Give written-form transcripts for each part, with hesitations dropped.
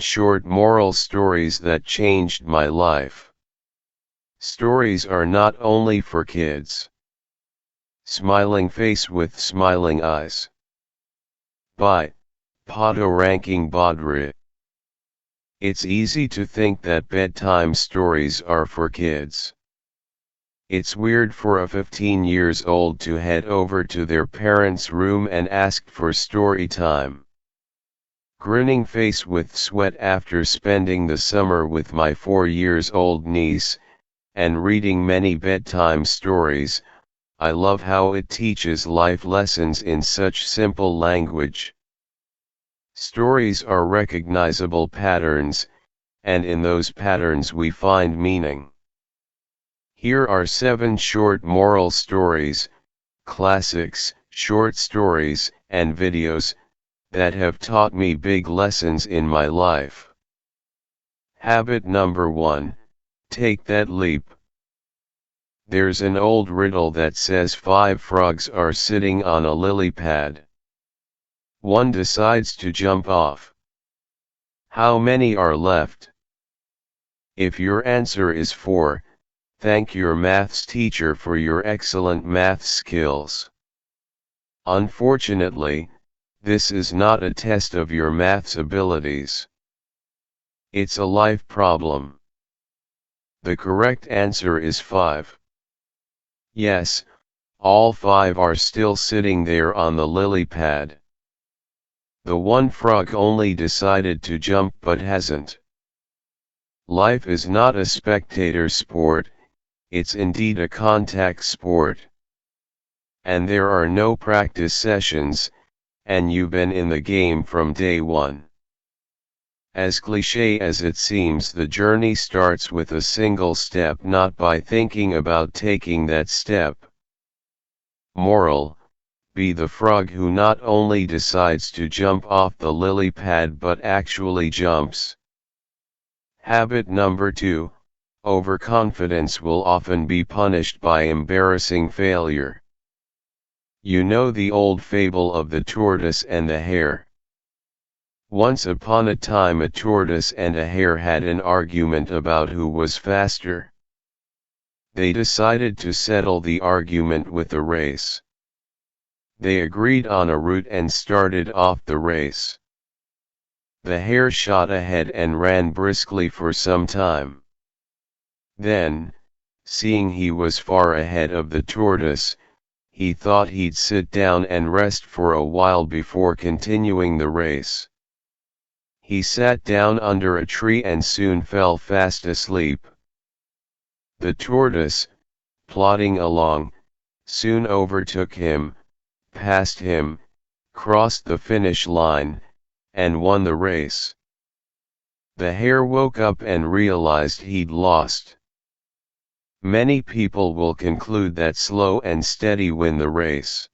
short moral stories that changed my life. Stories are not only for kids. Smiling face with smiling eyes. By Ranking Badri. It's easy to think that bedtime stories are for kids. It's weird for a 15-year-old to head over to their parents' room and ask for story time. Grinning face with sweat after spending the summer with my 4-year-old niece, and reading many bedtime stories, I love how it teaches life lessons in such simple language. Stories are recognizable patterns, and in those patterns we find meaning. Here are 7 short moral stories, classics, short stories, and videos, that have taught me big lessons in my life. Habit number 1, take that leap. There's an old riddle that says 5 frogs are sitting on a lily pad. One decides to jump off. How many are left? If your answer is 4, thank your maths teacher for your excellent math skills. Unfortunately, this is not a test of your maths abilities. It's a life problem. The correct answer is 5. Yes, all 5 are still sitting there on the lily pad. The one frog only decided to jump but hasn't. Life is not a spectator sport, it's indeed a contact sport. And there are no practice sessions, and you've been in the game from day one. As cliché as it seems, the journey starts with a single step, not by thinking about taking that step. Moral: be the frog who not only decides to jump off the lily pad but actually jumps. Habit number 2, overconfidence will often be punished by embarrassing failure. You know the old fable of the tortoise and the hare. Once upon a time a tortoise and a hare had an argument about who was faster. They decided to settle the argument with a race. They agreed on a route and started off the race. The hare shot ahead and ran briskly for some time. Then, seeing he was far ahead of the tortoise, he thought he'd sit down and rest for a while before continuing the race. He sat down under a tree and soon fell fast asleep. The tortoise, plodding along, soon overtook him, passed him, crossed the finish line, and won the race. The hare woke up and realized he'd lost. Many people will conclude that slow and steady win the race.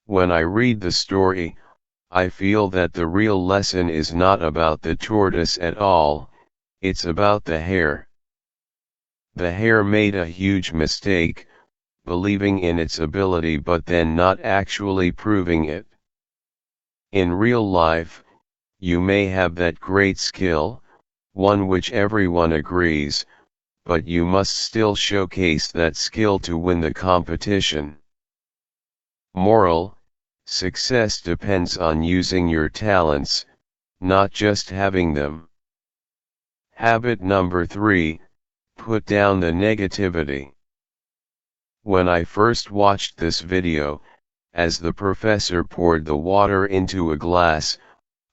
When I read the story, I feel that the real lesson is not about the tortoise at all, it's about the hare. The hare made a huge mistake, believing in its ability but then not actually proving it. In real life, you may have that great skill, one which everyone agrees, but you must still showcase that skill to win the competition. Moral: success depends on using your talents, not just having them. Habit number 3, put down the negativity. When I first watched this video, as the professor poured the water into a glass,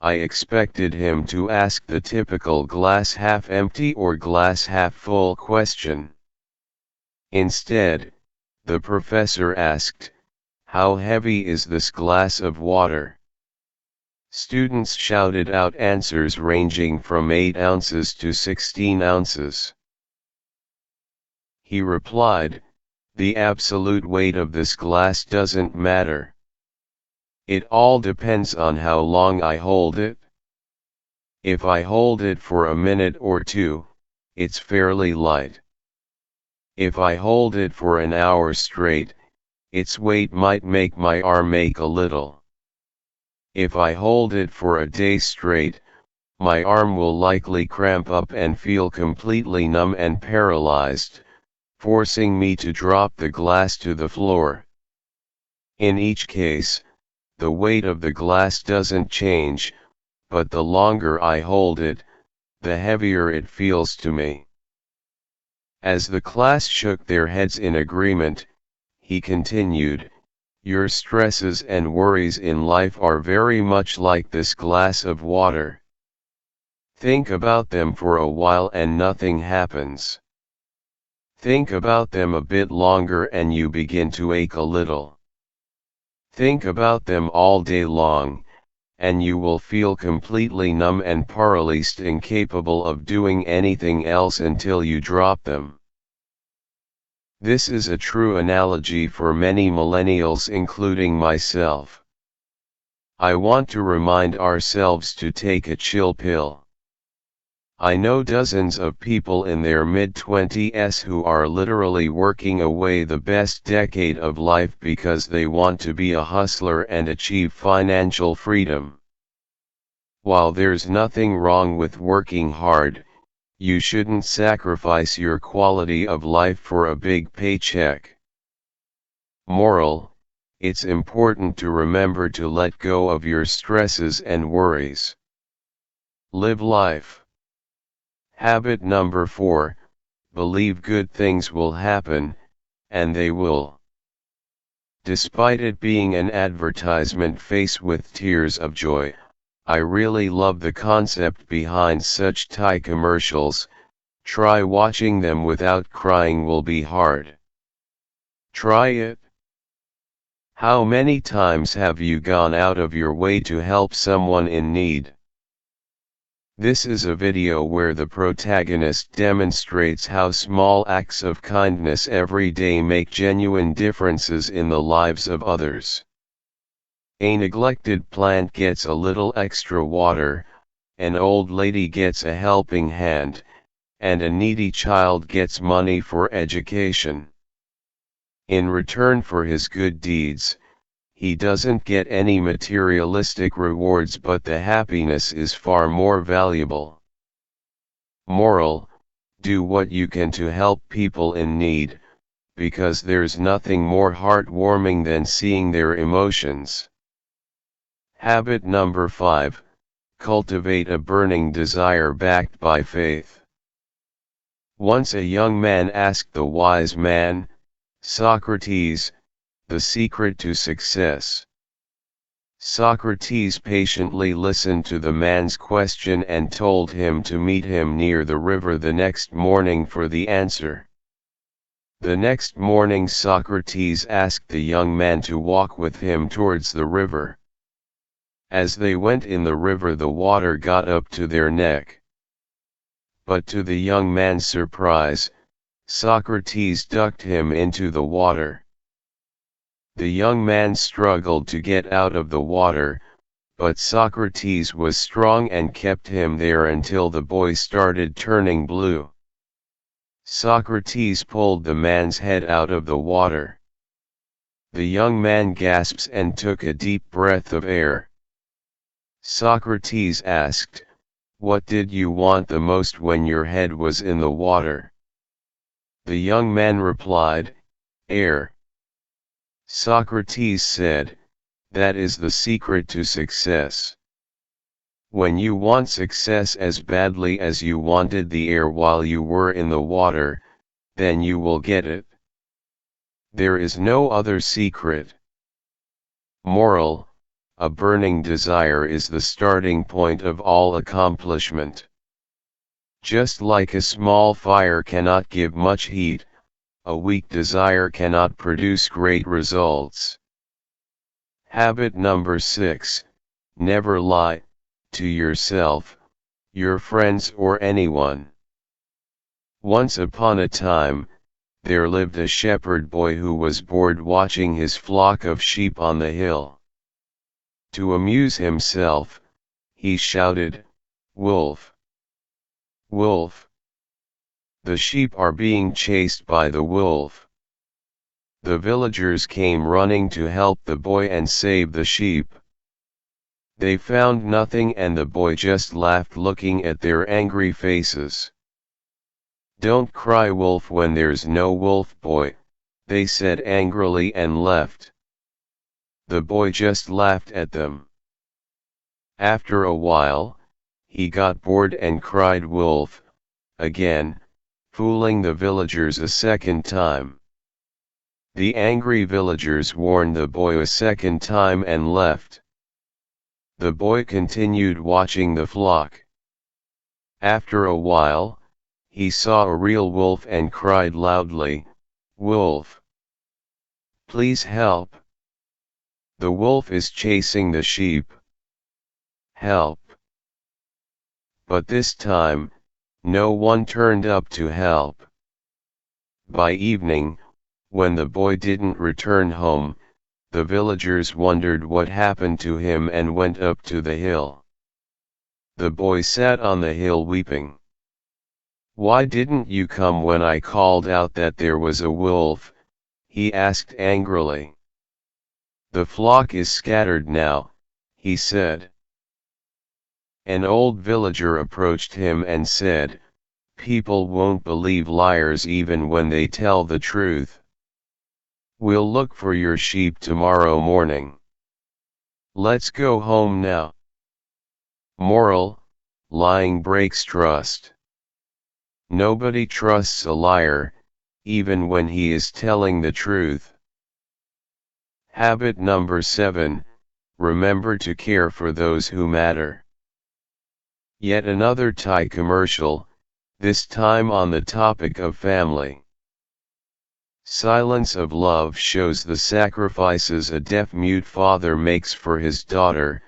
I expected him to ask the typical glass half empty or glass half full question. Instead, the professor asked, "How heavy is this glass of water?" Students shouted out answers ranging from 8 ounces to 16 ounces. He replied, "The absolute weight of this glass doesn't matter. It all depends on how long I hold it. If I hold it for a minute or 2, it's fairly light. If I hold it for an hour straight, its weight might make my arm ache a little. If I hold it for a day straight, my arm will likely cramp up and feel completely numb and paralyzed, forcing me to drop the glass to the floor. In each case, the weight of the glass doesn't change, but the longer I hold it, the heavier it feels to me. As the class shook their heads in agreement, he continued, "Your stresses and worries in life are very much like this glass of water. Think about them for a while and nothing happens. Think about them a bit longer and you begin to ache a little. Think about them all day long, and you will feel completely numb and paralyzed, incapable of doing anything else until you drop them." This is a true analogy for many millennials, including myself. I want to remind ourselves to take a chill pill. I know dozens of people in their mid-20s who are literally working away the best decade of life because they want to be a hustler and achieve financial freedom. While there's nothing wrong with working hard, you shouldn't sacrifice your quality of life for a big paycheck. Moral: it's important to remember to let go of your stresses and worries. Live life. Habit number 4, believe good things will happen, and they will. Despite it being an advertisement faced with tears of joy, I really love the concept behind such Thai commercials. Try watching them without crying will be hard. Try it. How many times have you gone out of your way to help someone in need? This is a video where the protagonist demonstrates how small acts of kindness every day make genuine differences in the lives of others. A neglected plant gets a little extra water, an old lady gets a helping hand, and a needy child gets money for education. In return for his good deeds, he doesn't get any materialistic rewards, but the happiness is far more valuable. Moral: do what you can to help people in need, because there's nothing more heartwarming than seeing their emotions. Habit number 5, cultivate a burning desire backed by faith. Once a young man asked the wise man, Socrates, the secret to success. Socrates patiently listened to the man's question and told him to meet him near the river the next morning for the answer. The next morning Socrates asked the young man to walk with him towards the river. As they went in the river, the water got up to their neck. But to the young man's surprise, Socrates ducked him into the water. The young man struggled to get out of the water, but Socrates was strong and kept him there until the boy started turning blue. Socrates pulled the man's head out of the water. The young man gasps and took a deep breath of air. Socrates asked, "What did you want the most when your head was in the water?" The young man replied, "Air." Socrates said, "That is the secret to success. When you want success as badly as you wanted the air while you were in the water, then you will get it. There is no other secret." Moral: a burning desire is the starting point of all accomplishment. Just like a small fire cannot give much heat, a weak desire cannot produce great results. Habit number 6, never lie to yourself, your friends, or anyone. Once upon a time, there lived a shepherd boy who was bored watching his flock of sheep on the hill. To amuse himself, he shouted, "Wolf! Wolf! The sheep are being chased by the wolf." The villagers came running to help the boy and save the sheep. They found nothing and the boy just laughed looking at their angry faces. "Don't cry wolf when there's no wolf boy," they said angrily and left. The boy just laughed at them. After a while, he got bored and cried wolf, again, fooling the villagers a second time. The angry villagers warned the boy a second time and left. The boy continued watching the flock. After a while, he saw a real wolf and cried loudly, "Wolf! Please help! The wolf is chasing the sheep. Help!" But this time, no one turned up to help. By evening, when the boy didn't return home, the villagers wondered what happened to him and went up to the hill. The boy sat on the hill weeping. "Why didn't you come when I called out that there was a wolf?" he asked angrily. "The flock is scattered now," he said. An old villager approached him and said, "People won't believe liars even when they tell the truth. We'll look for your sheep tomorrow morning. Let's go home now." Moral: lying breaks trust. Nobody trusts a liar, even when he is telling the truth. Habit number 7, remember to care for those who matter. Yet another Thai commercial, this time on the topic of family. Silence of love shows the sacrifices a deaf-mute father makes for his daughter,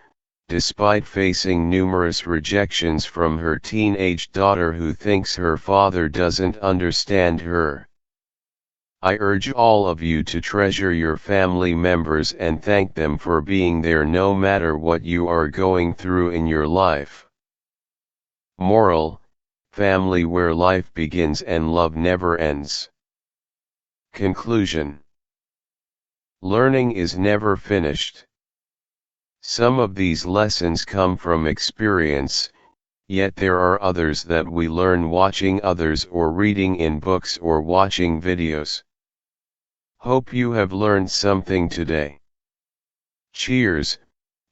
despite facing numerous rejections from her teenage daughter who thinks her father doesn't understand her. I urge all of you to treasure your family members and thank them for being there no matter what you are going through in your life. Moral: family where life begins and love never ends. Conclusion: learning is never finished. Some of these lessons come from experience, yet there are others that we learn watching others or reading in books or watching videos. Hope you have learned something today. Cheers,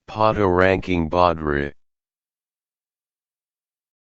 Poto Ranking Bodri.